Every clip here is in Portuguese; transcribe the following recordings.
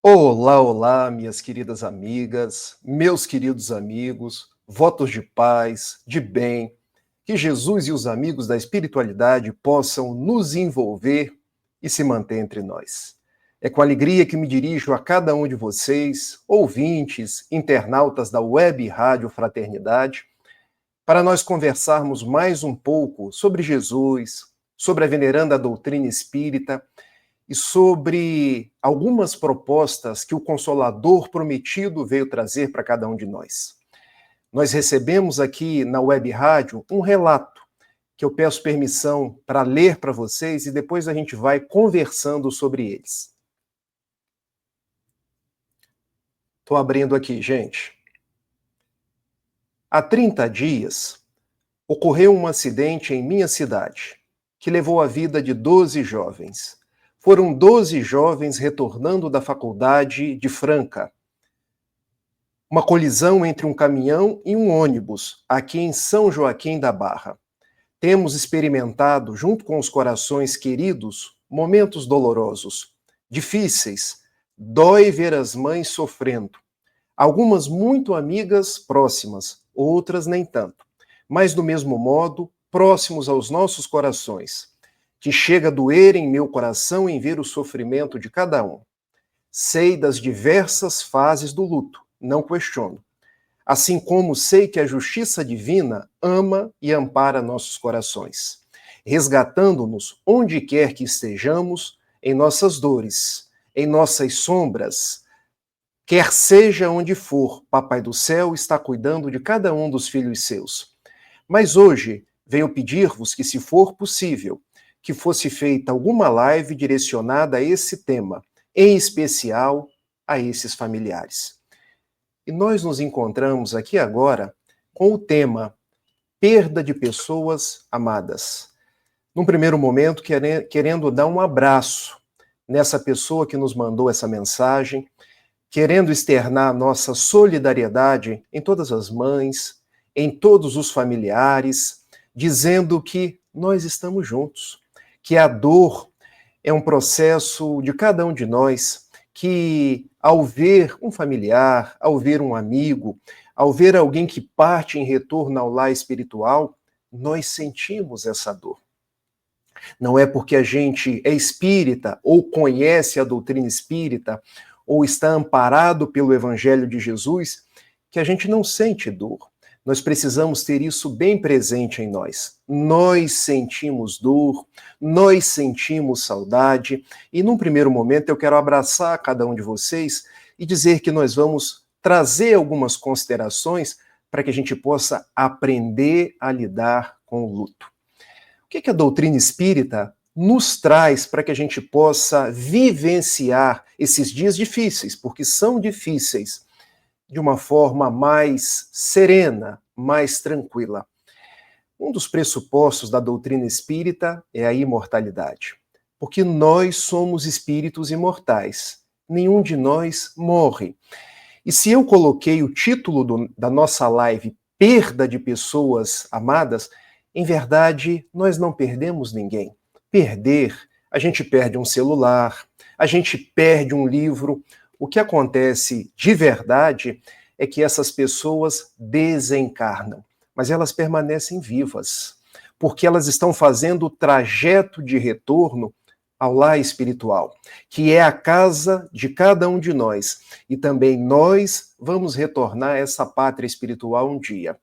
Olá, olá, minhas queridas amigas, meus queridos amigos, votos de paz, de bem, que Jesus e os amigos da espiritualidade possam nos envolver e se manter entre nós. É com alegria que me dirijo a cada um de vocês, ouvintes, internautas da Web Rádio Fraternidade, para nós conversarmos mais um pouco sobre Jesus, sobre a veneranda doutrina espírita e sobre algumas propostas que o Consolador Prometido veio trazer para cada um de nós. Nós recebemos aqui na Web Rádio um relato que eu peço permissão para ler para vocês e depois a gente vai conversando sobre eles. Estou abrindo aqui, gente. Há 30 dias, ocorreu um acidente em minha cidade, que levou a vida de 12 jovens. Foram 12 jovens retornando da faculdade de Franca. Uma colisão entre um caminhão e um ônibus, aqui em São Joaquim da Barra. Temos experimentado, junto com os corações queridos, momentos dolorosos, difíceis. Dói ver as mães sofrendo. Algumas muito amigas próximas, outras nem tanto. Mas, do mesmo modo, próximos aos nossos corações, que chega a doer em meu coração em ver o sofrimento de cada um. Sei das diversas fases do luto, não questiono. Assim como sei que a justiça divina ama e ampara nossos corações, resgatando-nos onde quer que estejamos, em nossas dores, em nossas sombras. Quer seja onde for, Papai do Céu está cuidando de cada um dos filhos seus. Mas hoje venho pedir-vos que, se for possível, que fosse feita alguma live direcionada a esse tema, em especial a esses familiares. E nós nos encontramos aqui agora com o tema perda de pessoas amadas. Num primeiro momento, querendo dar um abraço nessa pessoa que nos mandou essa mensagem, querendo externar nossa solidariedade em todas as mães, em todos os familiares, dizendo que nós estamos juntos, que a dor é um processo de cada um de nós, que ao ver um familiar, ao ver um amigo, ao ver alguém que parte em retorno ao lar espiritual, nós sentimos essa dor. Não é porque a gente é espírita ou conhece a doutrina espírita ou está amparado pelo Evangelho de Jesus que a gente não sente dor. Nós precisamos ter isso bem presente em nós. Nós sentimos dor, nós sentimos saudade, e num primeiro momento eu quero abraçar cada um de vocês e dizer que nós vamos trazer algumas considerações para que a gente possa aprender a lidar com o luto. O que a doutrina espírita nos traz para que a gente possa vivenciar esses dias difíceis, porque são difíceis, de uma forma mais serena, mais tranquila? Um dos pressupostos da doutrina espírita é a imortalidade, porque nós somos espíritos imortais, nenhum de nós morre. E se eu coloquei o título da nossa live Perda de Pessoas Amadas, em verdade, nós não perdemos ninguém. Perder, a gente perde um celular, a gente perde um livro. O que acontece de verdade é que essas pessoas desencarnam, mas elas permanecem vivas, porque elas estão fazendo o trajeto de retorno ao lar espiritual, que é a casa de cada um de nós, e também nós vamos retornar a essa pátria espiritual um dia.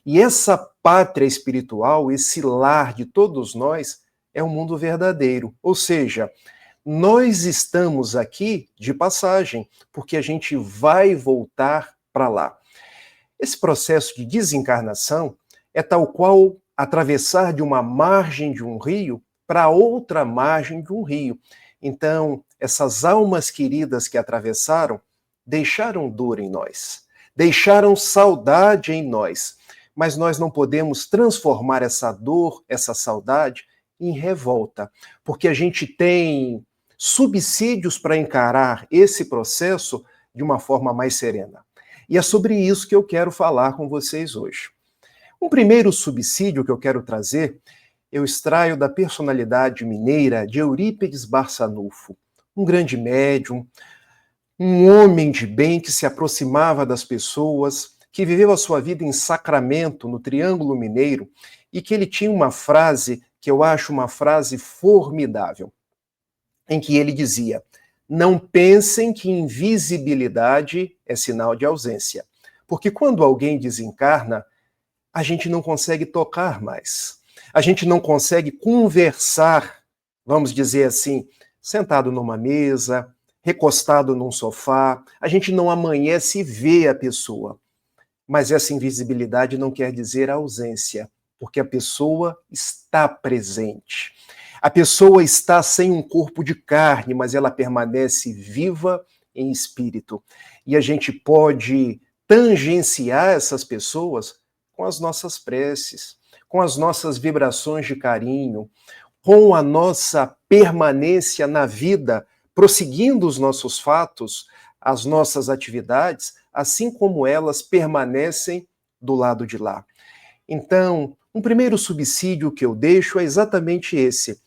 E essa pátria espiritual, esse lar de todos nós, é o mundo verdadeiro, ou seja, nós estamos aqui de passagem, porque a gente vai voltar para lá. Esse processo de desencarnação é tal qual atravessar de uma margem de um rio para outra margem de um rio. Então, essas almas queridas que atravessaram deixaram dor em nós, deixaram saudade em nós, mas nós não podemos transformar essa dor, essa saudade, em revolta, porque a gente tem subsídios para encarar esse processo de uma forma mais serena. E é sobre isso que eu quero falar com vocês hoje. Um primeiro subsídio que eu quero trazer, eu extraio da personalidade mineira de Eurípides Barçanufo, um grande médium, um homem de bem que se aproximava das pessoas, que viveu a sua vida em Sacramento, no Triângulo Mineiro, e que ele tinha uma frase que eu acho uma frase formidável, em que ele dizia: não pensem que invisibilidade é sinal de ausência, porque quando alguém desencarna, a gente não consegue tocar mais, a gente não consegue conversar, vamos dizer assim, sentado numa mesa, recostado num sofá, a gente não amanhece e vê a pessoa. Mas essa invisibilidade não quer dizer ausência, porque a pessoa está presente. A pessoa está sem um corpo de carne, mas ela permanece viva em espírito. E a gente pode tangenciar essas pessoas com as nossas preces, com as nossas vibrações de carinho, com a nossa permanência na vida, prosseguindo os nossos fatos, as nossas atividades, assim como elas permanecem do lado de lá. Então, um primeiro subsídio que eu deixo é exatamente esse.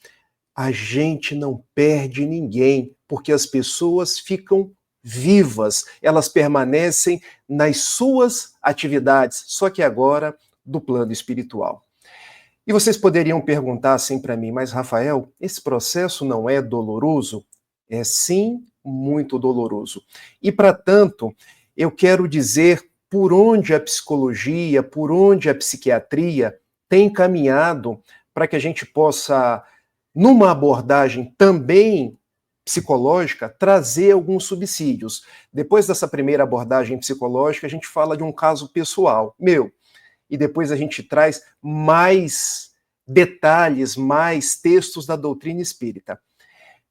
A gente não perde ninguém, porque as pessoas ficam vivas, elas permanecem nas suas atividades, só que agora do plano espiritual. E vocês poderiam perguntar assim para mim, mas Rafael, esse processo não é doloroso? É sim, muito doloroso. E para tanto, eu quero dizer por onde a psicologia, por onde a psiquiatria tem caminhado para que a gente possa, numa abordagem também psicológica, trazer alguns subsídios. Depois dessa primeira abordagem psicológica, a gente fala de um caso pessoal, meu, e depois a gente traz mais detalhes, mais textos da doutrina espírita.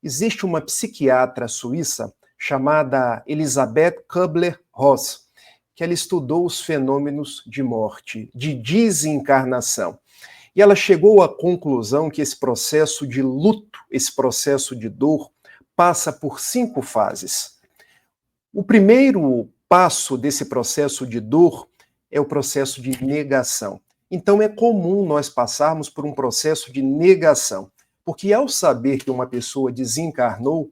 Existe uma psiquiatra suíça chamada Elisabeth Kubler-Ross, que ela estudou os fenômenos de morte, de desencarnação. E ela chegou à conclusão que esse processo de luto, esse processo de dor, passa por 5 fases. O primeiro passo desse processo de dor é o processo de negação. Então é comum nós passarmos por um processo de negação, porque ao saber que uma pessoa desencarnou,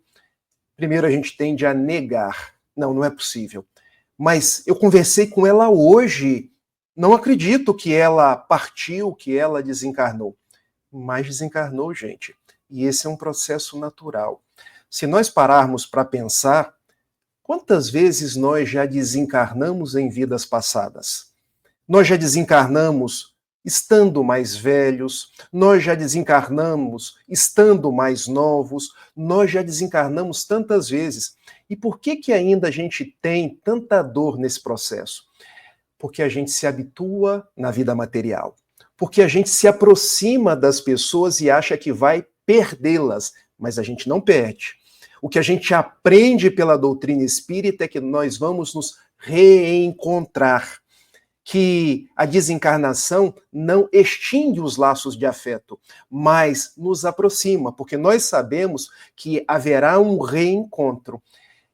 primeiro a gente tende a negar. Não, não é possível. Mas eu conversei com ela hoje, não acredito que ela partiu, que ela desencarnou. Mas desencarnou, gente. E esse é um processo natural. Se nós pararmos para pensar, quantas vezes nós já desencarnamos em vidas passadas? Nós já desencarnamos estando mais velhos, nós já desencarnamos estando mais novos, nós já desencarnamos tantas vezes. E por que ainda a gente tem tanta dor nesse processo? Porque a gente se habitua na vida material. Porque a gente se aproxima das pessoas e acha que vai perdê-las, mas a gente não perde. O que a gente aprende pela doutrina espírita é que nós vamos nos reencontrar, que a desencarnação não extingue os laços de afeto, mas nos aproxima, porque nós sabemos que haverá um reencontro.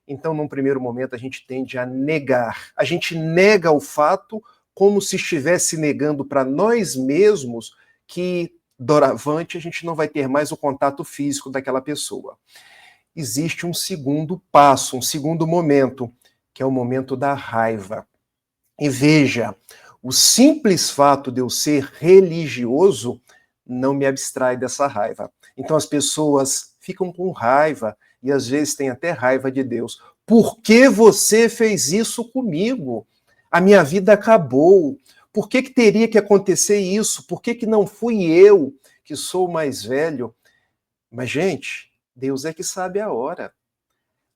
Então, num primeiro momento, a gente tende a negar. A gente nega o fato como se estivesse negando para nós mesmos que, doravante, a gente não vai ter mais o contato físico daquela pessoa. Existe um segundo passo, um segundo momento, que é o momento da raiva. E veja, o simples fato de eu ser religioso não me abstrai dessa raiva. Então as pessoas ficam com raiva e às vezes têm até raiva de Deus. Por que você fez isso comigo? A minha vida acabou. Por que teria que acontecer isso? Por que não fui eu que sou mais velho? Mas, gente, Deus é que sabe a hora.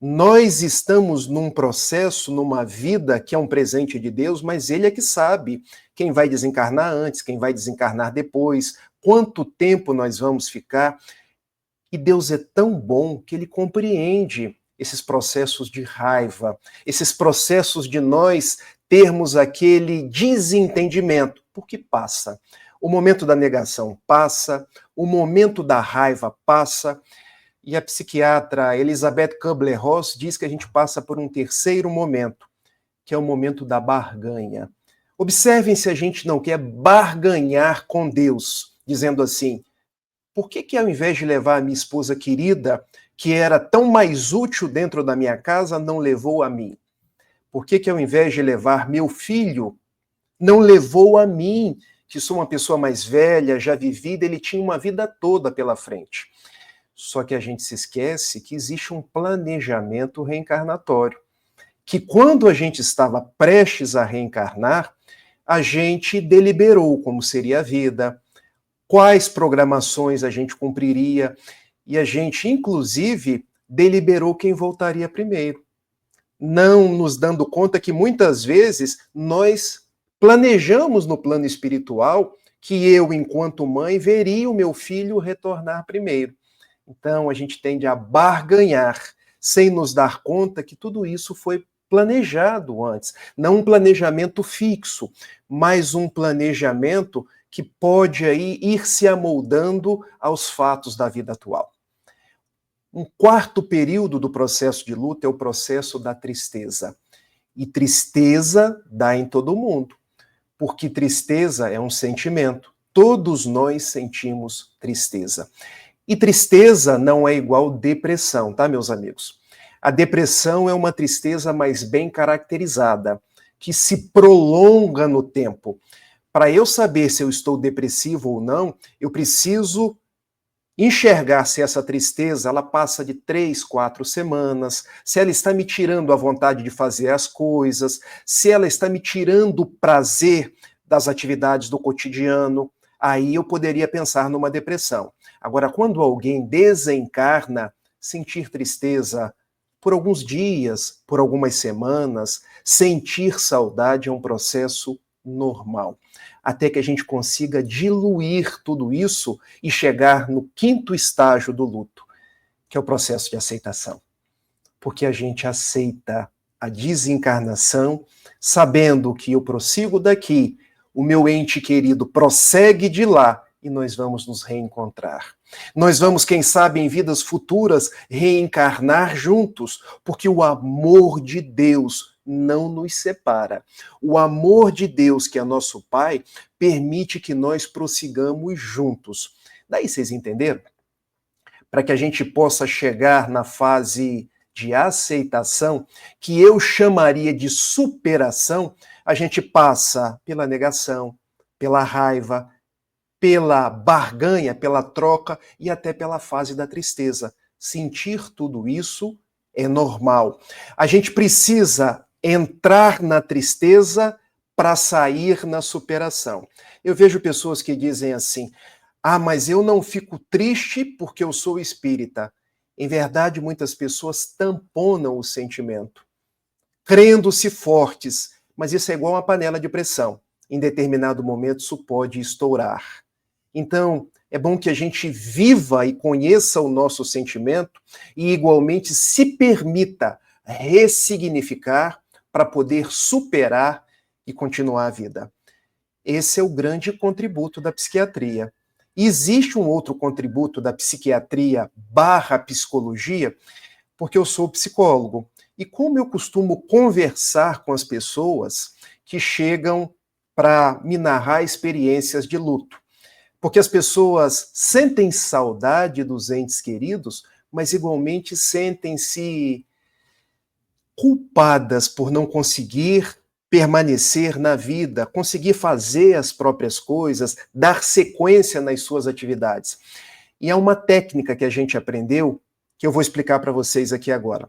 Nós estamos num processo, numa vida que é um presente de Deus, mas Ele é que sabe quem vai desencarnar antes, quem vai desencarnar depois, quanto tempo nós vamos ficar. E Deus é tão bom que Ele compreende esses processos de raiva, esses processos de nós termos aquele desentendimento, porque passa. O momento da negação passa, o momento da raiva passa. E a psiquiatra Elisabeth Kubler-Ross diz que a gente passa por um terceiro momento, que é o momento da barganha. Observem se a gente não quer barganhar com Deus, dizendo assim, por que ao invés de levar a minha esposa querida, que era tão mais útil dentro da minha casa, não levou a mim? Por que ao invés de levar meu filho, não levou a mim, que sou uma pessoa mais velha, já vivida, ele tinha uma vida toda pela frente. Só que a gente se esquece que existe um planejamento reencarnatório, que quando a gente estava prestes a reencarnar, a gente deliberou como seria a vida, quais programações a gente cumpriria, e a gente, inclusive, deliberou quem voltaria primeiro, não nos dando conta que muitas vezes nós planejamos no plano espiritual que eu, enquanto mãe, veria o meu filho retornar primeiro. Então, a gente tende a barganhar, sem nos dar conta que tudo isso foi planejado antes. Não um planejamento fixo, mas um planejamento que pode aí ir se amoldando aos fatos da vida atual. Um quarto período do processo de luto é o processo da tristeza. E tristeza dá em todo mundo, porque tristeza é um sentimento. Todos nós sentimos tristeza. E tristeza não é igual depressão, tá, meus amigos? A depressão é uma tristeza mais bem caracterizada, que se prolonga no tempo. Para eu saber se eu estou depressivo ou não, eu preciso enxergar se essa tristeza ela passa de 3, 4 semanas, se ela está me tirando a vontade de fazer as coisas, se ela está me tirando o prazer das atividades do cotidiano, aí eu poderia pensar numa depressão. Agora, quando alguém desencarna, sentir tristeza por alguns dias, por algumas semanas, sentir saudade é um processo normal. Até que a gente consiga diluir tudo isso e chegar no quinto estágio do luto, que é o processo de aceitação. Porque a gente aceita a desencarnação, sabendo que eu prossigo daqui, o meu ente querido prossegue de lá e nós vamos nos reencontrar. Nós vamos, quem sabe, em vidas futuras, reencarnar juntos, porque o amor de Deus não nos separa. O amor de Deus, que é nosso Pai, permite que nós prossigamos juntos. Daí vocês entenderam? Para que a gente possa chegar na fase de aceitação, que eu chamaria de superação, a gente passa pela negação, pela raiva, pela barganha, pela troca e até pela fase da tristeza. Sentir tudo isso é normal. A gente precisa entrar na tristeza para sair na superação. Eu vejo pessoas que dizem assim: ah, mas eu não fico triste porque eu sou espírita. Em verdade, muitas pessoas tamponam o sentimento, crendo-se fortes, mas isso é igual uma panela de pressão. Em determinado momento, isso pode estourar. Então, é bom que a gente viva e conheça o nosso sentimento e, igualmente, se permita ressignificar para poder superar e continuar a vida. Esse é o grande contributo da psiquiatria. Existe um outro contributo da psiquiatria / psicologia, porque eu sou psicólogo. E como eu costumo conversar com as pessoas que chegam para me narrar experiências de luto. Porque as pessoas sentem saudade dos entes queridos, mas igualmente sentem-se culpadas por não conseguir permanecer na vida, conseguir fazer as próprias coisas, dar sequência nas suas atividades. E é uma técnica que a gente aprendeu, que eu vou explicar para vocês aqui agora.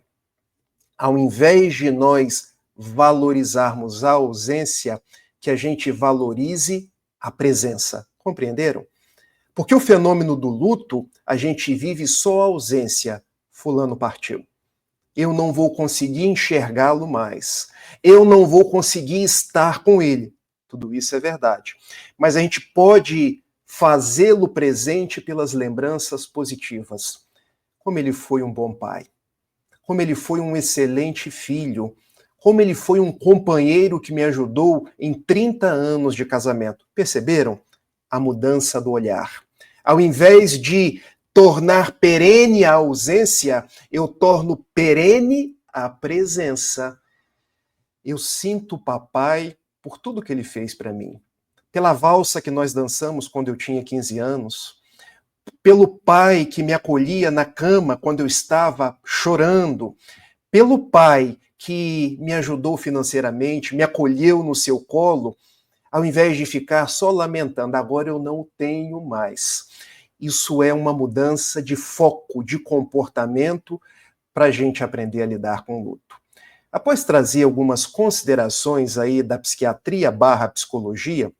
Ao invés de nós valorizarmos a ausência, que a gente valorize a presença. Compreenderam? Porque o fenômeno do luto, a gente vive só a ausência. Fulano partiu. Eu não vou conseguir enxergá-lo mais. Eu não vou conseguir estar com ele. Tudo isso é verdade. Mas a gente pode fazê-lo presente pelas lembranças positivas. Como ele foi um bom pai. Como ele foi um excelente filho. Como ele foi um companheiro que me ajudou em 30 anos de casamento. Perceberam? A mudança do olhar. Ao invés de tornar perene a ausência, eu torno perene a presença. Eu sinto o papai por tudo que ele fez para mim. Pela valsa que nós dançamos quando eu tinha 15 anos, pelo pai que me acolhia na cama quando eu estava chorando, pelo pai que me ajudou financeiramente, me acolheu no seu colo, ao invés de ficar só lamentando, agora eu não tenho mais. Isso é uma mudança de foco, de comportamento, para a gente aprender a lidar com o luto. Após trazer algumas considerações aí da psiquiatria / psicologia,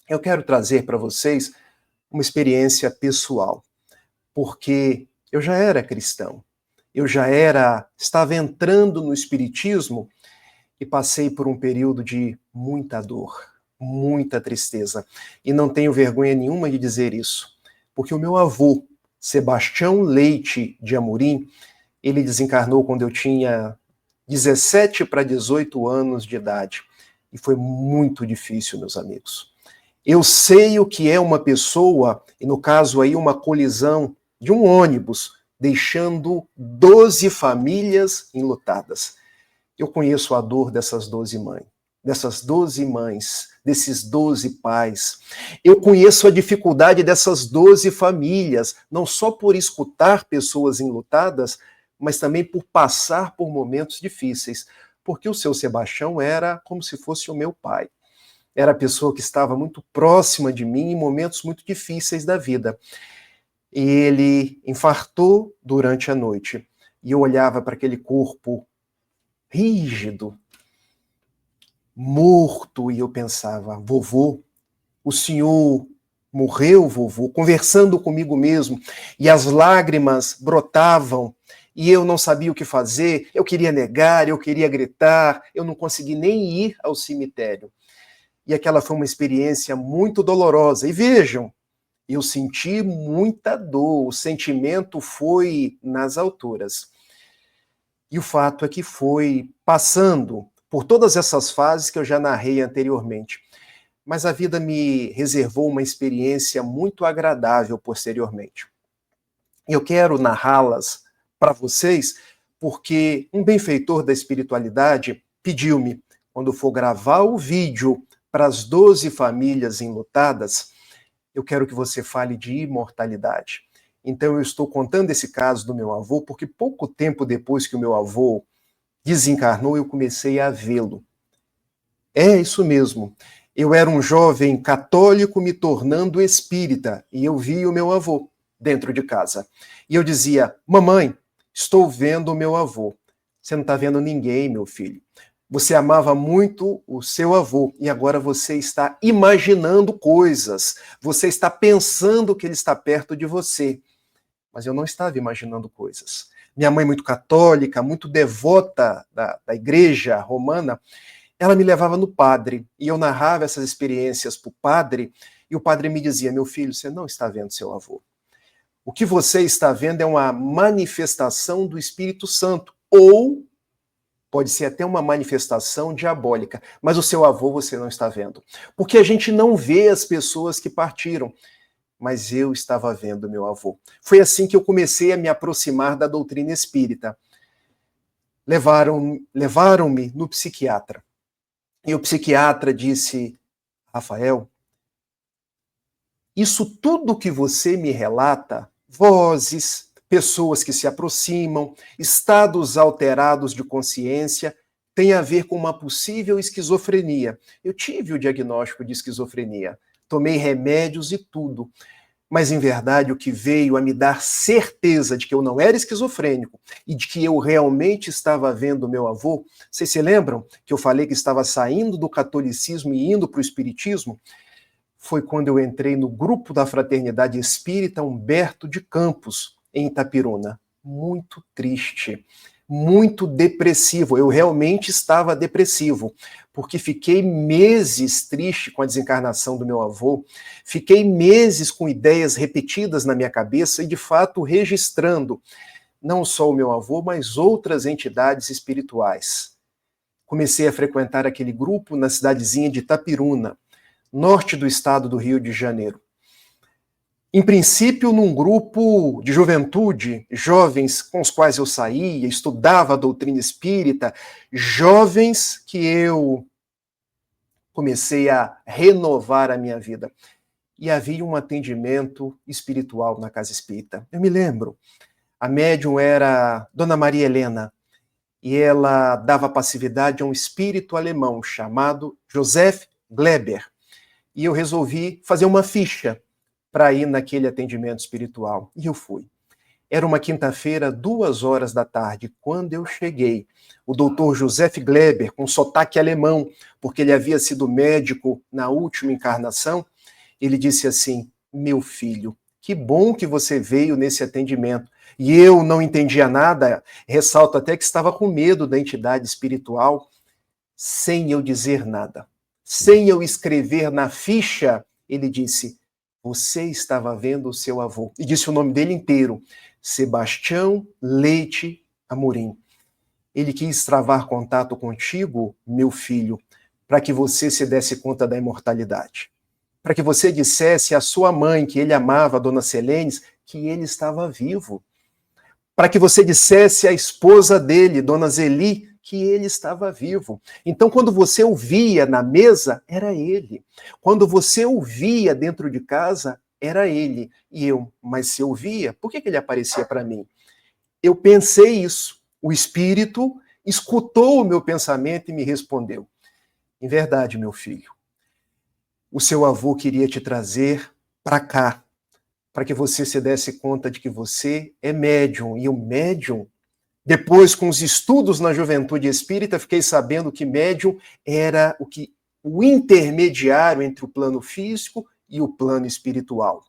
eu quero trazer para vocês uma experiência pessoal, porque eu já era cristão, estava entrando no espiritismo e passei por um período de muita dor, muita tristeza, e não tenho vergonha nenhuma de dizer isso, porque o meu avô, Sebastião Leite de Amorim, ele desencarnou quando eu tinha 17 para 18 anos de idade, e foi muito difícil, meus amigos. Eu sei o que é uma pessoa, e no caso aí uma colisão de um ônibus, deixando 12 famílias enlutadas. Eu conheço a dor dessas 12 mães, desses 12 pais. Eu conheço a dificuldade dessas 12 famílias, não só por escutar pessoas enlutadas, mas também por passar por momentos difíceis, porque o seu Sebastião era como se fosse o meu pai. Era a pessoa que estava muito próxima de mim em momentos muito difíceis da vida. E ele infartou durante a noite. E eu olhava para aquele corpo rígido, morto, e eu pensava, vovô, o senhor morreu, vovô, conversando comigo mesmo, e as lágrimas brotavam, e eu não sabia o que fazer, eu queria negar, eu queria gritar, eu não consegui nem ir ao cemitério. E aquela foi uma experiência muito dolorosa. E vejam, eu senti muita dor, o sentimento foi nas alturas. E o fato é que foi passando por todas essas fases que eu já narrei anteriormente. Mas a vida me reservou uma experiência muito agradável posteriormente. Eu quero narrá-las para vocês porque um benfeitor da espiritualidade pediu-me, quando for gravar o vídeo para as 12 famílias enlutadas, eu quero que você fale de imortalidade. Então eu estou contando esse caso do meu avô, porque pouco tempo depois que o meu avô desencarnou, eu comecei a vê-lo. É isso mesmo. Eu era um jovem católico me tornando espírita, e eu vi o meu avô dentro de casa. E eu dizia, mamãe, estou vendo o meu avô. Você não está vendo ninguém, meu filho. Você amava muito o seu avô e agora você está imaginando coisas. Você está pensando que ele está perto de você. Mas eu não estava imaginando coisas. Minha mãe, muito católica, muito devota da igreja romana, ela me levava no padre e eu narrava essas experiências para o padre e o padre me dizia, meu filho, você não está vendo seu avô. O que você está vendo é uma manifestação do Espírito Santo ou pode ser até uma manifestação diabólica, mas o seu avô você não está vendo. Porque a gente não vê as pessoas que partiram, mas eu estava vendo meu avô. Foi assim que eu comecei a me aproximar da doutrina espírita. Levaram-me no psiquiatra. E o psiquiatra disse, Rafael, isso tudo que você me relata, vozes, pessoas que se aproximam, estados alterados de consciência, tem a ver com uma possível esquizofrenia. Eu tive o diagnóstico de esquizofrenia, tomei remédios e tudo, mas em verdade o que veio a me dar certeza de que eu não era esquizofrênico e de que eu realmente estava vendo meu avô, vocês se lembram que eu falei que estava saindo do catolicismo e indo para o espiritismo? Foi quando eu entrei no grupo da Fraternidade Espírita Humberto de Campos, em Itapiruna. Muito triste, muito depressivo. Eu realmente estava depressivo, porque fiquei meses triste com a desencarnação do meu avô, fiquei meses com ideias repetidas na minha cabeça e, de fato, registrando não só o meu avô, mas outras entidades espirituais. Comecei a frequentar aquele grupo na cidadezinha de Itapiruna, norte do estado do Rio de Janeiro. Em princípio, num grupo de juventude, jovens com os quais eu saía, estudava a doutrina espírita, jovens que eu comecei a renovar a minha vida. e havia um atendimento espiritual na casa espírita. Eu me lembro, a médium era Dona Maria Helena, e ela dava passividade a um espírito alemão chamado Joseph Gleber. E eu resolvi fazer uma ficha para ir naquele atendimento espiritual. E eu fui. Era uma quinta-feira, 2 horas da tarde. Quando eu cheguei, o doutor Joseph Gleber, com sotaque alemão, porque ele havia sido médico na última encarnação, ele disse assim: meu filho, que bom que você veio nesse atendimento. E eu não entendia nada, ressalto até que estava com medo da entidade espiritual, sem eu dizer nada. Sem eu escrever na ficha, ele disse: você estava vendo o seu avô. E disse o nome dele inteiro: Sebastião Leite Amorim. Ele quis travar contato contigo, meu filho, para que você se desse conta da imortalidade. Para que você dissesse à sua mãe, que ele amava, a dona Selenes, que ele estava vivo. Para que você dissesse à esposa dele, dona Zeli, que ele estava vivo. Então, quando você ouvia na mesa, era ele. Quando você ouvia dentro de casa, era ele. E eu, mas se eu ouvia, por que ele aparecia para mim? Eu pensei isso. O Espírito escutou o meu pensamento e me respondeu: em verdade, meu filho, o seu avô queria te trazer para cá, para que você se desse conta de que você é médium. E o médium, depois, com os estudos na juventude espírita, fiquei sabendo que médium era o intermediário entre o plano físico e o plano espiritual.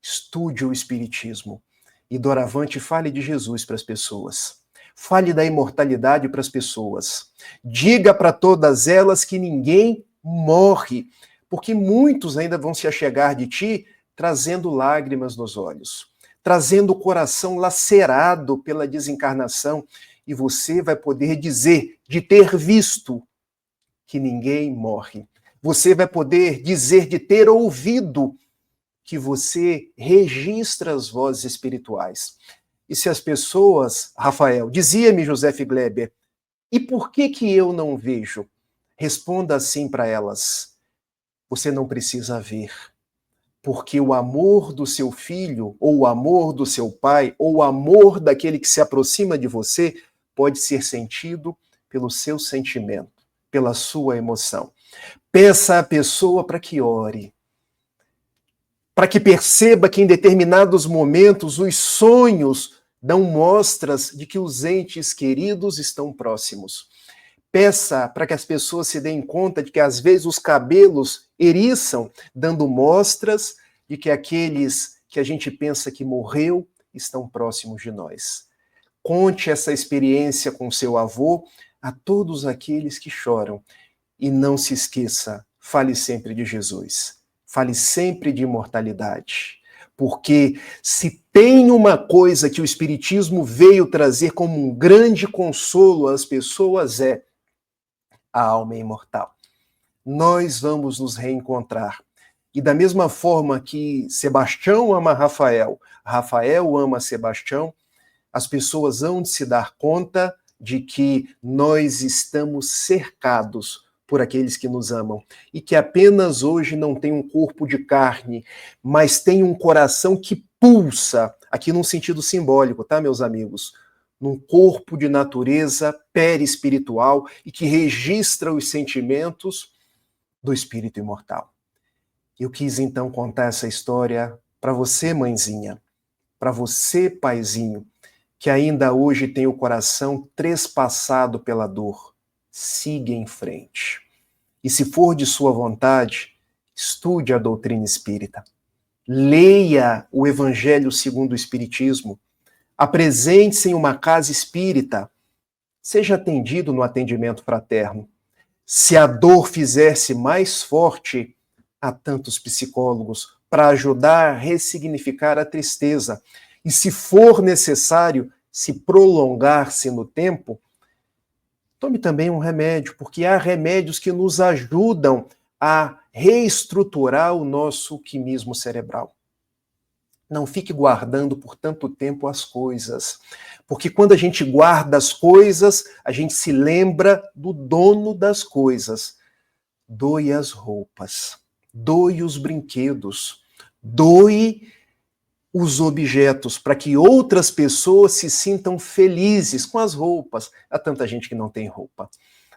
Estude o espiritismo e, doravante, fale de Jesus para as pessoas. Fale da imortalidade para as pessoas. Diga para todas elas que ninguém morre, porque muitos ainda vão se achegar de ti trazendo lágrimas nos olhos, trazendo o coração lacerado pela desencarnação, e você vai poder dizer de ter visto que ninguém morre. Você vai poder dizer de ter ouvido que você registra as vozes espirituais. E se as pessoas, Rafael, dizia-me Joseph Gleber, e por que eu não vejo? Responda assim para elas: você não precisa ver. Porque o amor do seu filho, ou o amor do seu pai, ou o amor daquele que se aproxima de você, pode ser sentido pelo seu sentimento, pela sua emoção. Peça à pessoa para que ore, para que perceba que em determinados momentos os sonhos dão mostras de que os entes queridos estão próximos. Peça para que as pessoas se deem conta de que às vezes os cabelos eriçam, dando mostras de que aqueles que a gente pensa que morreu estão próximos de nós. Conte essa experiência com seu avô a todos aqueles que choram. E não se esqueça, fale sempre de Jesus. Fale sempre de imortalidade. Porque se tem uma coisa que o Espiritismo veio trazer como um grande consolo às pessoas, é a alma é imortal. Nós vamos nos reencontrar. E da mesma forma que Sebastião ama Rafael, Rafael ama Sebastião, as pessoas hão de se dar conta de que nós estamos cercados por aqueles que nos amam e que apenas hoje não tem um corpo de carne, mas tem um coração que pulsa, aqui num sentido simbólico, tá, meus amigos? Num corpo de natureza perispiritual e que registra os sentimentos do espírito imortal. Eu quis então contar essa história para você, mãezinha, para você, paizinho, que ainda hoje tem o coração trespassado pela dor. Siga em frente. E se for de sua vontade, estude a doutrina espírita. Leia o Evangelho segundo o Espiritismo. Apresente-se em uma casa espírita. Seja atendido no atendimento fraterno. Se a dor fizesse mais forte, há tantos psicólogos para ajudar a ressignificar a tristeza. E se for necessário se prolongar-se no tempo, tome também um remédio, porque há remédios que nos ajudam a reestruturar o nosso quimismo cerebral. Não fique guardando por tanto tempo as coisas, porque quando a gente guarda as coisas, a gente se lembra do dono das coisas. Doe as roupas. Doe os brinquedos, doe os objetos para que outras pessoas se sintam felizes com as roupas. Há tanta gente que não tem roupa.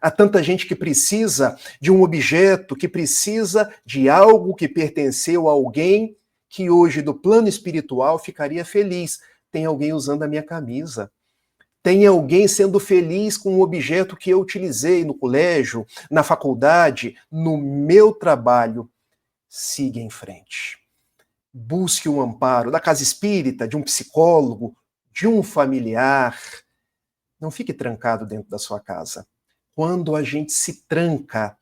Há tanta gente que precisa de um objeto, que precisa de algo que pertenceu a alguém que hoje, do plano espiritual, ficaria feliz. Tem alguém usando a minha camisa. Tem alguém sendo feliz com um objeto que eu utilizei no colégio, na faculdade, no meu trabalho. Siga em frente. Busque um amparo da casa espírita, de um psicólogo, de um familiar. Não fique trancado dentro da sua casa. Quando a gente se tranca,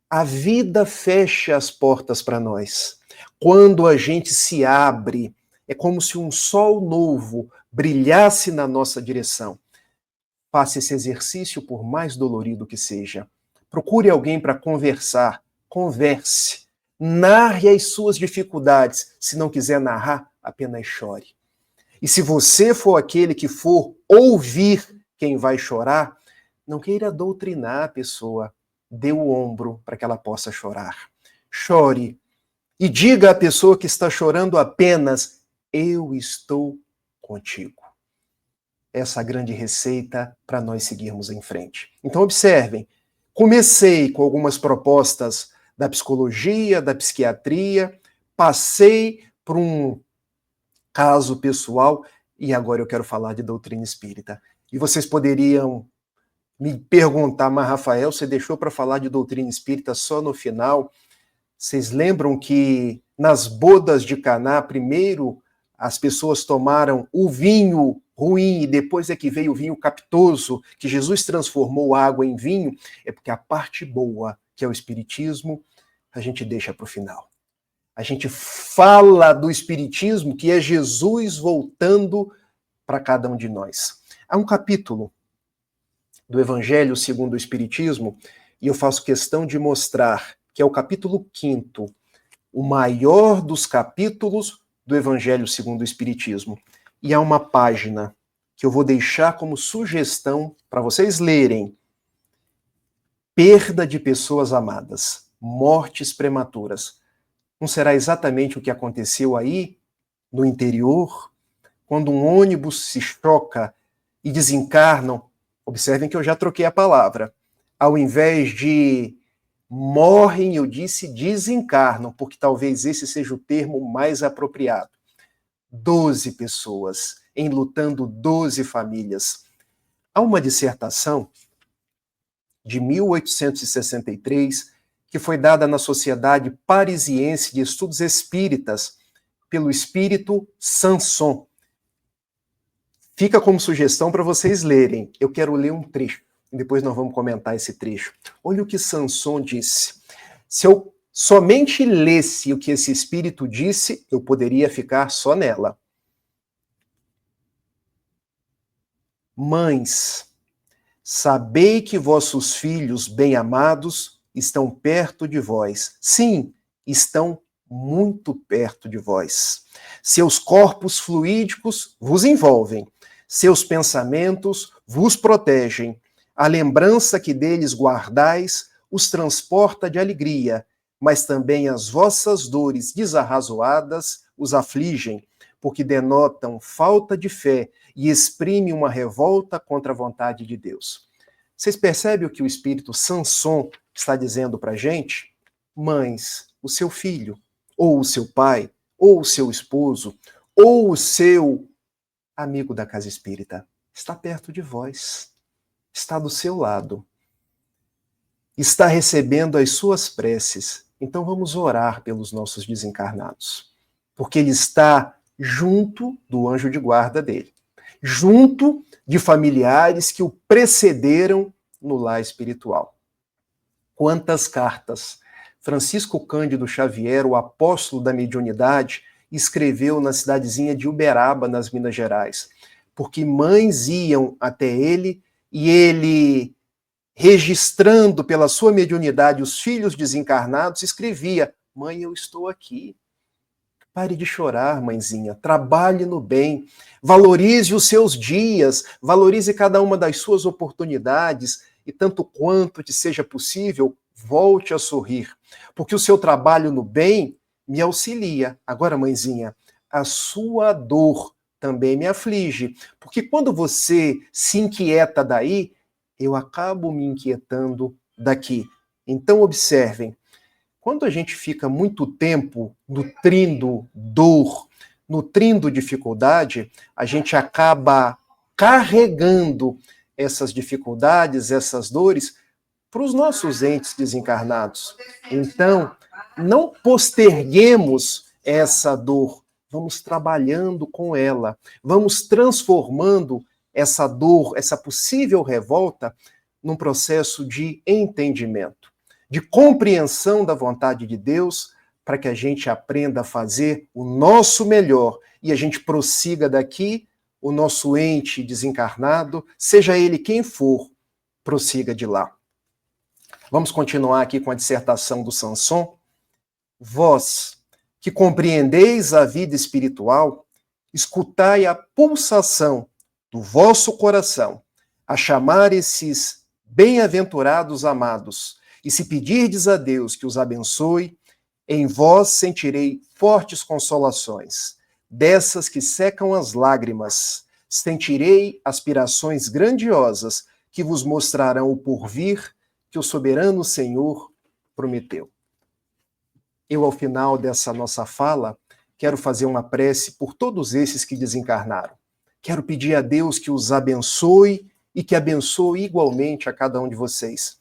a vida fecha as portas para nós. Quando a gente se abre, é como se um sol novo brilhasse na nossa direção. Faça esse exercício, por mais dolorido que seja. Procure alguém para conversar. Converse. Narre as suas dificuldades. Se não quiser narrar, apenas chore. E se você for aquele que for ouvir quem vai chorar, não queira doutrinar a pessoa. Dê o ombro para que ela possa chorar. Chore. E diga à pessoa que está chorando apenas: eu estou contigo. Essa é a grande receita para nós seguirmos em frente. Então observem, comecei com algumas propostas da psicologia, da psiquiatria, passei por um caso pessoal e agora eu quero falar de doutrina espírita. E vocês poderiam me perguntar: mas Rafael, você deixou para falar de doutrina espírita só no final? Vocês lembram que nas bodas de Caná, primeiro as pessoas tomaram o vinho ruim e depois é que veio o vinho captoso, que Jesus transformou a água em vinho? É porque a parte boa, que é o espiritismo, a gente deixa para o final. A gente fala do espiritismo, que é Jesus voltando para cada um de nós. Há um capítulo do Evangelho segundo o Espiritismo, e eu faço questão de mostrar que é o capítulo 5º, o maior dos capítulos do Evangelho segundo o Espiritismo. E há uma página que eu vou deixar como sugestão para vocês lerem: perda de pessoas amadas, mortes prematuras. Não será exatamente o que aconteceu aí no interior, quando um ônibus se choca e desencarnam? Observem que eu já troquei a palavra. Ao invés de morrem, eu disse desencarnam, porque talvez esse seja o termo mais apropriado. 12 pessoas enlutando 12 famílias. Há uma dissertação de 1863 que foi dada na Sociedade Parisiense de Estudos Espíritas pelo espírito Sanson. Fica como sugestão para vocês lerem. Eu quero ler um trecho, e depois nós vamos comentar esse trecho. Olha o que Sanson disse. Se eu somente lesse o que esse espírito disse, eu poderia ficar só nela. Mães, sabei que vossos filhos bem-amados estão perto de vós. Sim, estão muito perto de vós. Seus corpos fluídicos vos envolvem. Seus pensamentos vos protegem. A lembrança que deles guardais os transporta de alegria, mas também as vossas dores desarrazoadas os afligem, porque denotam falta de fé e exprimem uma revolta contra a vontade de Deus. Vocês percebem o que o espírito Sanson está dizendo para a gente? Mães, o seu filho, ou o seu pai, ou o seu esposo, ou o seu amigo da casa espírita está perto de vós, está do seu lado, está recebendo as suas preces. Então vamos orar pelos nossos desencarnados, porque ele está junto do anjo de guarda dele, junto de familiares que o precederam no lar espiritual. Quantas cartas Francisco Cândido Xavier, o apóstolo da mediunidade, escreveu na cidadezinha de Uberaba, nas Minas Gerais, porque mães iam até ele e ele, registrando pela sua mediunidade os filhos desencarnados, escrevia: mãe, eu estou aqui. Pare de chorar, mãezinha, trabalhe no bem, valorize os seus dias, valorize cada uma das suas oportunidades e tanto quanto te seja possível, volte a sorrir, porque o seu trabalho no bem me auxilia. Agora, mãezinha, a sua dor também me aflige, porque quando você se inquieta daí, eu acabo me inquietando daqui. Então, observem, quando a gente fica muito tempo nutrindo dor, nutrindo dificuldade, a gente acaba carregando essas dificuldades, essas dores, para os nossos entes desencarnados. Então, não posterguemos essa dor, vamos trabalhando com ela, vamos transformando essa dor, essa possível revolta, num processo de entendimento, de compreensão da vontade de Deus, para que a gente aprenda a fazer o nosso melhor e a gente prossiga daqui, o nosso ente desencarnado, seja ele quem for, prossiga de lá. Vamos continuar aqui com a dissertação do Sanson. Vós, que compreendeis a vida espiritual, escutai a pulsação do vosso coração, a chamar esses bem-aventurados amados, e se pedirdes a Deus que os abençoe, em vós sentirei fortes consolações, dessas que secam as lágrimas, sentirei aspirações grandiosas que vos mostrarão o porvir que o soberano Senhor prometeu. Eu, ao final dessa nossa fala, quero fazer uma prece por todos esses que desencarnaram. Quero pedir a Deus que os abençoe e que abençoe igualmente a cada um de vocês.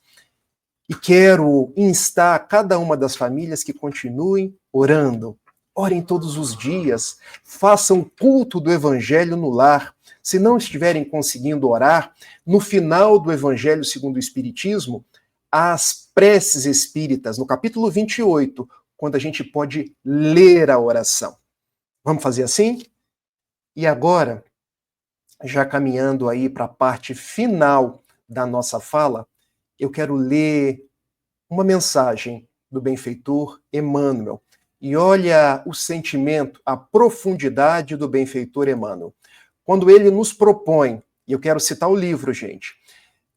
E quero instar cada uma das famílias que continuem orando. Orem todos os dias, façam culto do Evangelho no lar. Se não estiverem conseguindo orar, no final do Evangelho segundo o Espiritismo, as preces espíritas, no capítulo 28, quando a gente pode ler a oração. Vamos fazer assim? E agora, já caminhando aí para a parte final da nossa fala, eu quero ler uma mensagem do benfeitor Emmanuel. E olha o sentimento, a profundidade do benfeitor Emmanuel. Quando ele nos propõe, e eu quero citar o livro, gente,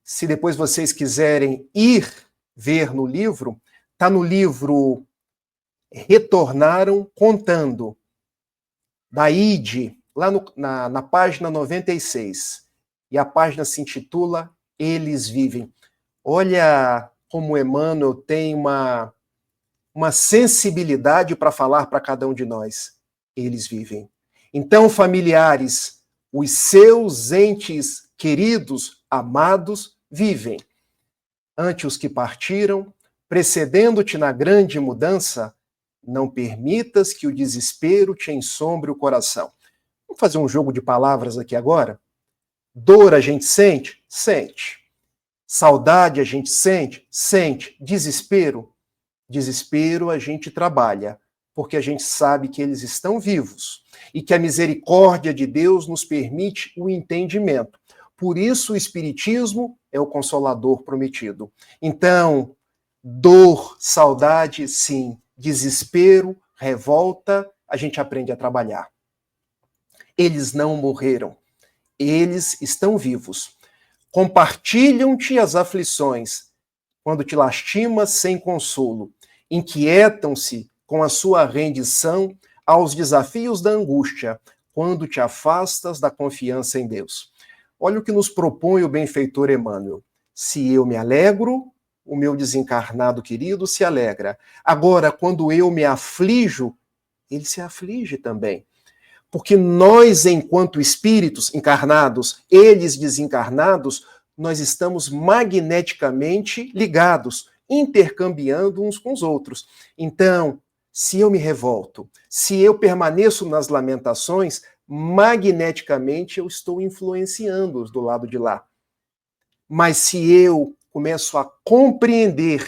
se depois vocês quiserem ir ver no livro, está no livro Retornaram Contando, da IDE, lá na página 96. E a página se intitula Eles Vivem. Olha como Emmanuel tem uma sensibilidade para falar para cada um de nós. Eles vivem. Então, familiares, os seus entes queridos, amados, vivem. Ante os que partiram, precedendo-te na grande mudança, não permitas que o desespero te ensombre o coração. Vamos fazer um jogo de palavras aqui agora? Dor a gente sente? Sente. Saudade a gente sente? Sente. Desespero? Desespero a gente trabalha, porque a gente sabe que eles estão vivos e que a misericórdia de Deus nos permite o entendimento. Por isso o Espiritismo é o consolador prometido. Então, dor, saudade, sim. Desespero, revolta, a gente aprende a trabalhar. Eles não morreram. Eles estão vivos. Compartilham-te as aflições, quando te lastimas sem consolo. Inquietam-se com a sua rendição aos desafios da angústia, quando te afastas da confiança em Deus. Olha o que nos propõe o benfeitor Emmanuel. Se eu me alegro, o meu desencarnado querido se alegra. Agora, quando eu me aflijo, ele se aflige também. Porque nós, enquanto espíritos encarnados, eles desencarnados, nós estamos magneticamente ligados, intercambiando uns com os outros. Então, se eu me revolto, se eu permaneço nas lamentações, magneticamente eu estou influenciando-os do lado de lá. Mas se eu começo a compreender,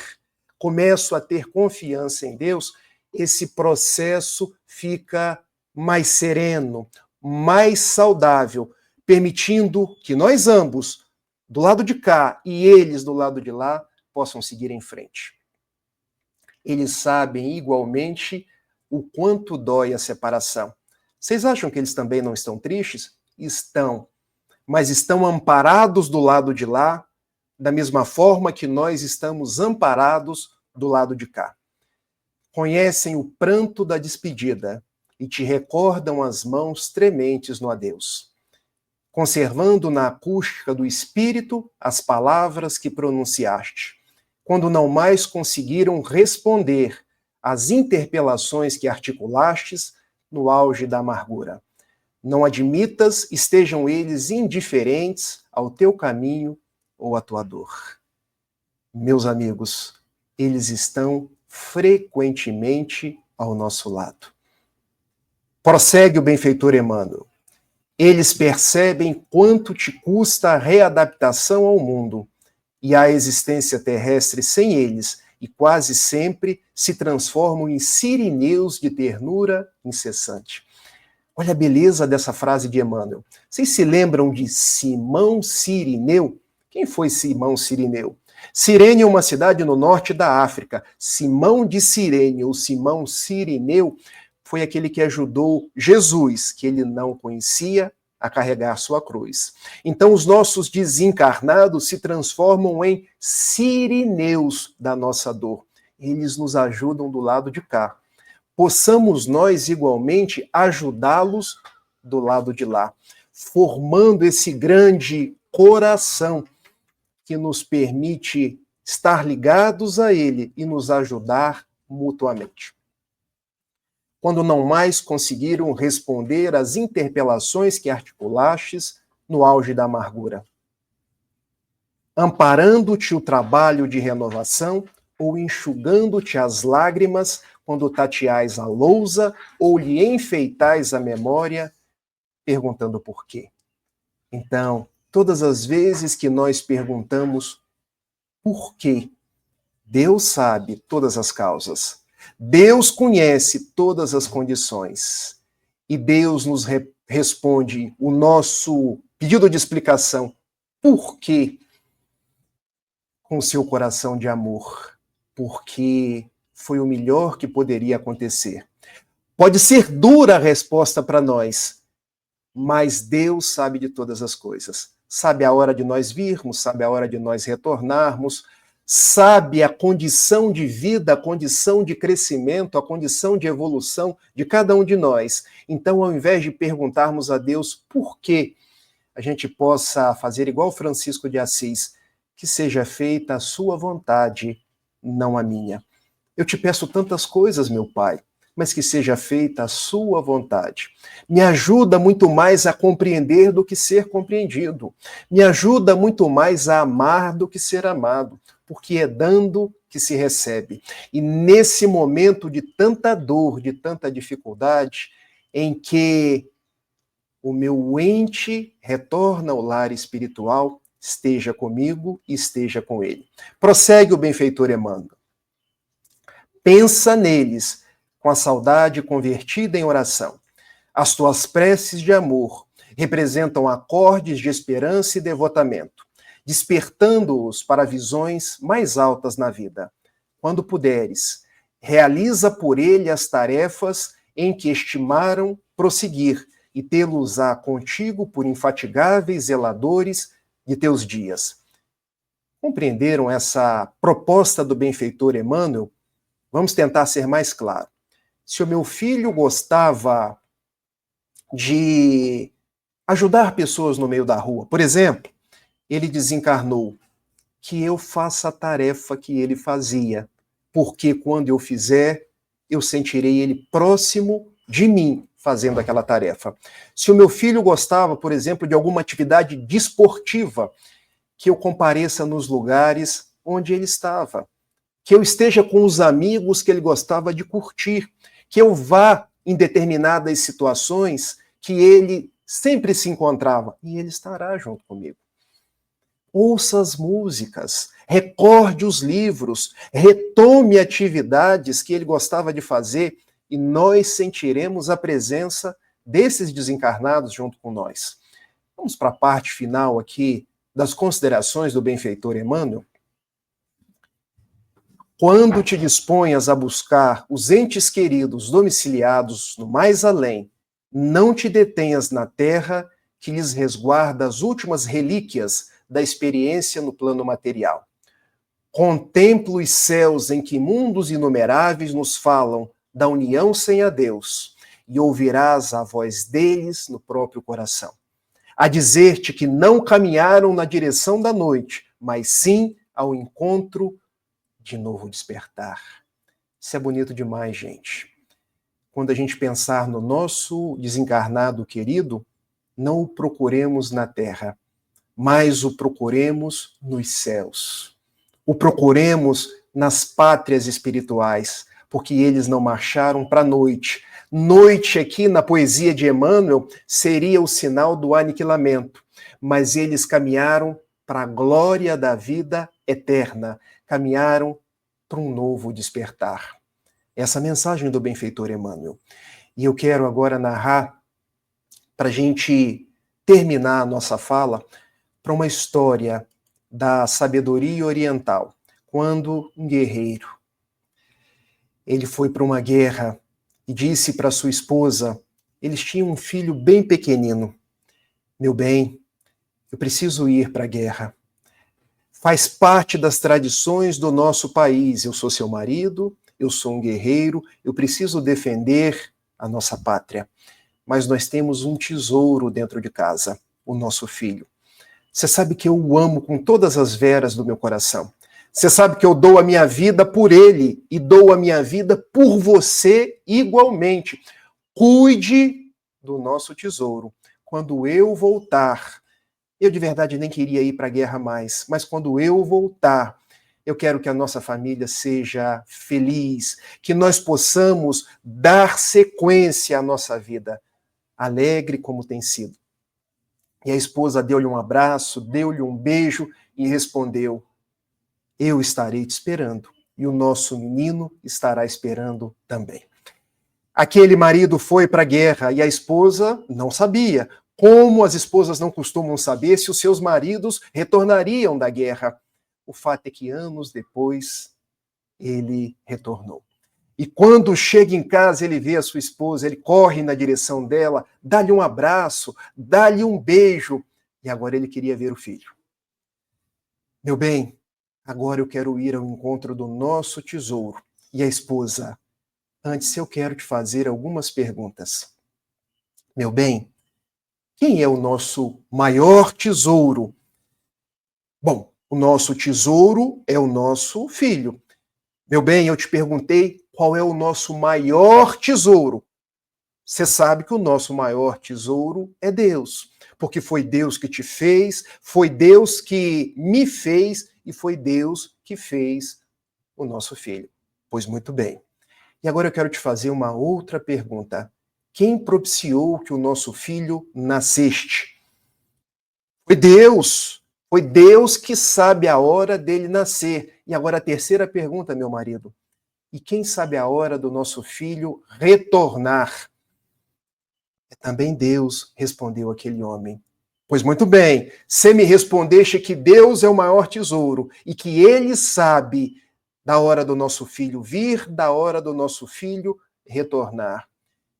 começo a ter confiança em Deus, esse processo fica mais sereno, mais saudável, permitindo que nós ambos, do lado de cá e eles do lado de lá, possam seguir em frente. Eles sabem igualmente o quanto dói a separação. Vocês acham que eles também não estão tristes? Estão. Mas estão amparados do lado de lá da mesma forma que nós estamos amparados do lado de cá. Conhecem o pranto da despedida e te recordam as mãos trementes no adeus, conservando na acústica do espírito as palavras que pronunciaste, quando não mais conseguiram responder às interpelações que articulastes no auge da amargura. Não admitas estejam eles indiferentes ao teu caminho ou à tua dor. Meus amigos, eles estão frequentemente ao nosso lado. Prossegue o benfeitor Emmanuel. Eles percebem quanto te custa a readaptação ao mundo e à existência terrestre sem eles, e quase sempre se transformam em sirineus de ternura incessante. Olha a beleza dessa frase de Emmanuel. Vocês se lembram de Simão Cirineu? Quem foi Simão Cirineu? Cirene é uma cidade no norte da África. Simão de Cirene, ou Simão Cirineu, foi aquele que ajudou Jesus, que ele não conhecia, a carregar sua cruz. Então, os nossos desencarnados se transformam em sirineus da nossa dor. Eles nos ajudam do lado de cá. Possamos nós, igualmente, ajudá-los do lado de lá, formando esse grande coração que nos permite estar ligados a ele e nos ajudar mutuamente. Quando não mais conseguiram responder às interpelações que articulastes no auge da amargura, amparando-te o trabalho de renovação ou enxugando-te as lágrimas quando tateais a lousa ou lhe enfeitais a memória, perguntando por quê. Então, todas as vezes que nós perguntamos por quê, Deus sabe todas as causas. Deus conhece todas as condições. E Deus nos responde o nosso pedido de explicação. Por quê? Com seu coração de amor. Porque foi o melhor que poderia acontecer. Pode ser dura a resposta para nós, mas Deus sabe de todas as coisas. Sabe a hora de nós virmos, sabe a hora de nós retornarmos, sabe a condição de vida, a condição de crescimento, a condição de evolução de cada um de nós. Então, ao invés de perguntarmos a Deus por quê, a gente possa fazer igual Francisco de Assis, que seja feita a sua vontade, não a minha. Eu te peço tantas coisas, meu Pai, mas que seja feita a sua vontade. Me ajuda muito mais a compreender do que ser compreendido. Me ajuda muito mais a amar do que ser amado, porque é dando que se recebe. E nesse momento de tanta dor, de tanta dificuldade, em que o meu ente retorna ao lar espiritual, esteja comigo e esteja com ele. Prossegue o benfeitor Emmanuel. Pensa neles, com a saudade convertida em oração. As tuas preces de amor representam acordes de esperança e devotamento, despertando-os para visões mais altas na vida. Quando puderes, realiza por ele as tarefas em que estimaram prosseguir e tê-los-á contigo por infatigáveis zeladores de teus dias. Compreenderam essa proposta do benfeitor Emmanuel? Vamos tentar ser mais claro. Se o meu filho gostava de ajudar pessoas no meio da rua, por exemplo, ele desencarnou, que eu faça a tarefa que ele fazia, porque quando eu fizer, eu sentirei ele próximo de mim fazendo aquela tarefa. Se o meu filho gostava, por exemplo, de alguma atividade desportiva, que eu compareça nos lugares onde ele estava, que eu esteja com os amigos que ele gostava de curtir, que eu vá em determinadas situações que ele sempre se encontrava, e ele estará junto comigo. Ouça as músicas, recorde os livros, retome atividades que ele gostava de fazer, e nós sentiremos a presença desses desencarnados junto com nós. Vamos para a parte final aqui das considerações do benfeitor Emmanuel. Quando te disponhas a buscar os entes queridos domiciliados no mais além, não te detenhas na terra que lhes resguarda as últimas relíquias da experiência no plano material. Contempla os céus em que mundos inumeráveis nos falam da união sem a Deus, e ouvirás a voz deles no próprio coração, a dizer-te que não caminharam na direção da noite, mas sim ao encontro de novo despertar. Isso é bonito demais, gente. Quando a gente pensar no nosso desencarnado querido, não o procuremos na terra, mas o procuremos nos céus. O procuremos nas pátrias espirituais, porque eles não marcharam para a noite. Noite aqui na poesia de Emmanuel seria o sinal do aniquilamento, mas eles caminharam para a glória da vida eterna, caminharam para um novo despertar. Essa mensagem do benfeitor Emmanuel. E eu quero agora narrar, para a gente terminar a nossa fala, para uma história da sabedoria oriental, quando um guerreiro, ele foi para uma guerra e disse para sua esposa, eles tinham um filho bem pequenino, meu bem, eu preciso ir para a guerra. Faz parte das tradições do nosso país, eu sou seu marido, eu sou um guerreiro, eu preciso defender a nossa pátria. Mas nós temos um tesouro dentro de casa, o nosso filho. Você sabe que eu o amo com todas as veras do meu coração. Você sabe que eu dou a minha vida por ele e dou a minha vida por você igualmente. Cuide do nosso tesouro. Quando eu voltar, eu de verdade nem queria ir para a guerra mais, mas quando eu voltar, eu quero que a nossa família seja feliz, que nós possamos dar sequência à nossa vida, alegre como tem sido. E a esposa deu-lhe um abraço, deu-lhe um beijo e respondeu, eu estarei te esperando, e o nosso menino estará esperando também. Aquele marido foi para a guerra e a esposa não sabia. Como as esposas não costumam saber se os seus maridos retornariam da guerra. O fato é que anos depois ele retornou. E quando chega em casa, ele vê a sua esposa, ele corre na direção dela, dá-lhe um abraço, dá-lhe um beijo, e agora ele queria ver o filho. Meu bem, agora eu quero ir ao encontro do nosso tesouro. E a esposa, antes eu quero te fazer algumas perguntas. Meu bem, quem é o nosso maior tesouro? Bom, o nosso tesouro é o nosso filho. Meu bem, eu te perguntei qual é o nosso maior tesouro. Você sabe que o nosso maior tesouro é Deus, porque foi Deus que te fez, foi Deus que me fez e foi Deus que fez o nosso filho. Pois muito bem. E agora eu quero te fazer uma outra pergunta. Quem propiciou que o nosso filho nasceste? Foi Deus. Foi Deus que sabe a hora dele nascer. E agora a terceira pergunta, meu marido. E quem sabe a hora do nosso filho retornar? É também Deus, respondeu aquele homem. Pois muito bem, você me respondeste que Deus é o maior tesouro e que ele sabe da hora do nosso filho vir, da hora do nosso filho retornar.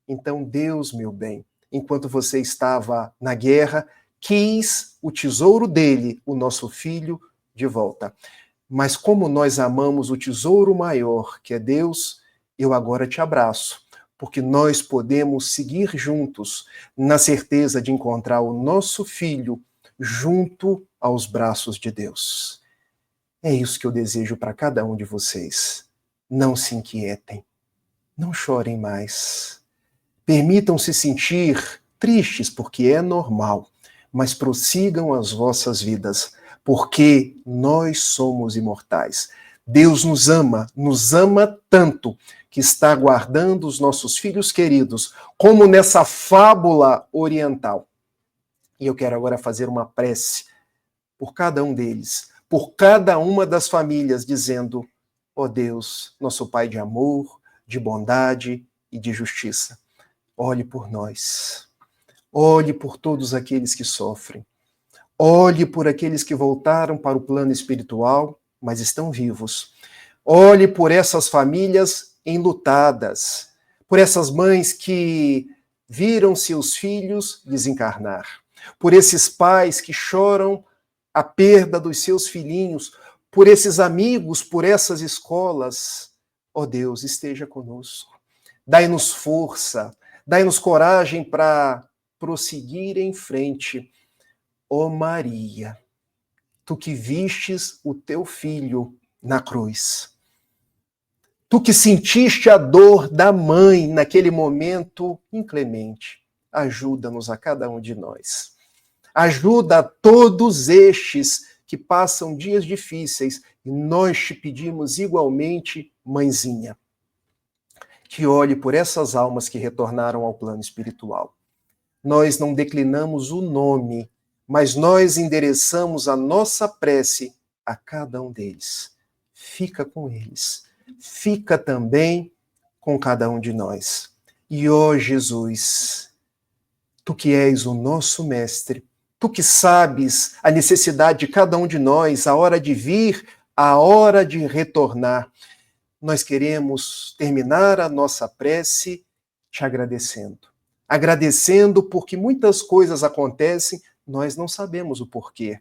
Então Deus, meu bem, enquanto você estava na guerra, quis o tesouro dele, o nosso filho, de volta. Mas como nós amamos o tesouro maior, que é Deus, eu agora te abraço, porque nós podemos seguir juntos na certeza de encontrar o nosso filho junto aos braços de Deus. É isso que eu desejo para cada um de vocês. Não se inquietem, não chorem mais. Permitam-se sentir tristes, porque é normal, mas prossigam as vossas vidas, porque nós somos imortais. Deus nos ama tanto, que está guardando os nossos filhos queridos, como nessa fábula oriental. E eu quero agora fazer uma prece por cada um deles, por cada uma das famílias, dizendo, ó Deus, nosso Pai de amor, de bondade e de justiça, olhe por nós, olhe por todos aqueles que sofrem, olhe por aqueles que voltaram para o plano espiritual, mas estão vivos. Olhe por essas famílias enlutadas, por essas mães que viram seus filhos desencarnar, por esses pais que choram a perda dos seus filhinhos, por esses amigos, por essas escolas. Ó Deus, esteja conosco. Dai-nos força, dai-nos coragem para prosseguir em frente. Ó Maria, tu que vistes o teu filho na cruz, tu que sentiste a dor da mãe naquele momento inclemente, ajuda-nos a cada um de nós. Ajuda a todos estes que passam dias difíceis e nós te pedimos igualmente, mãezinha, que olhe por essas almas que retornaram ao plano espiritual. Nós não declinamos o nome, mas nós endereçamos a nossa prece a cada um deles. Fica com eles. Fica também com cada um de nós. E, ó Jesus, tu que és o nosso mestre, tu que sabes a necessidade de cada um de nós, a hora de vir, a hora de retornar, nós queremos terminar a nossa prece te agradecendo. Agradecendo porque muitas coisas acontecem, nós não sabemos o porquê.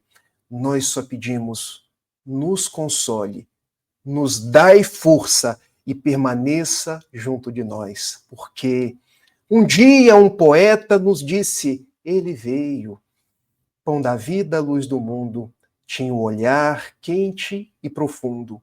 Nós só pedimos, nos console, nos dai força e permaneça junto de nós. Porque um dia um poeta nos disse, ele veio, pão da vida, luz do mundo, tinha o olhar quente e profundo,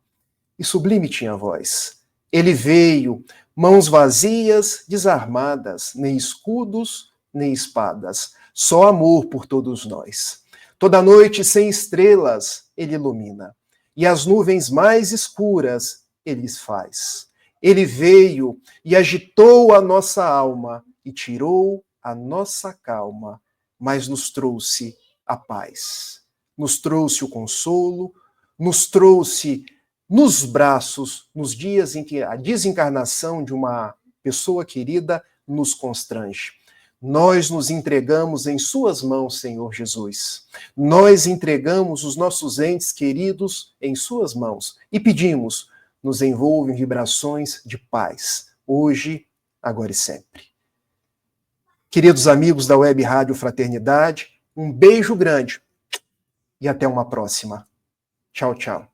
e sublime tinha a voz. Ele veio, mãos vazias, desarmadas, nem escudos, nem espadas, só amor por todos nós. Toda noite sem estrelas, ele ilumina, e as nuvens mais escuras, ele faz. Ele veio e agitou a nossa alma, e tirou a nossa calma, mas nos trouxe a paz. Nos trouxe o consolo, nos trouxe nos braços, nos dias em que a desencarnação de uma pessoa querida nos constrange. Nós nos entregamos em suas mãos, Senhor Jesus. Nós entregamos os nossos entes queridos em suas mãos e pedimos, nos envolva em vibrações de paz, hoje, agora e sempre. Queridos amigos da Web Rádio Fraternidade, um beijo grande e até uma próxima. Tchau, tchau.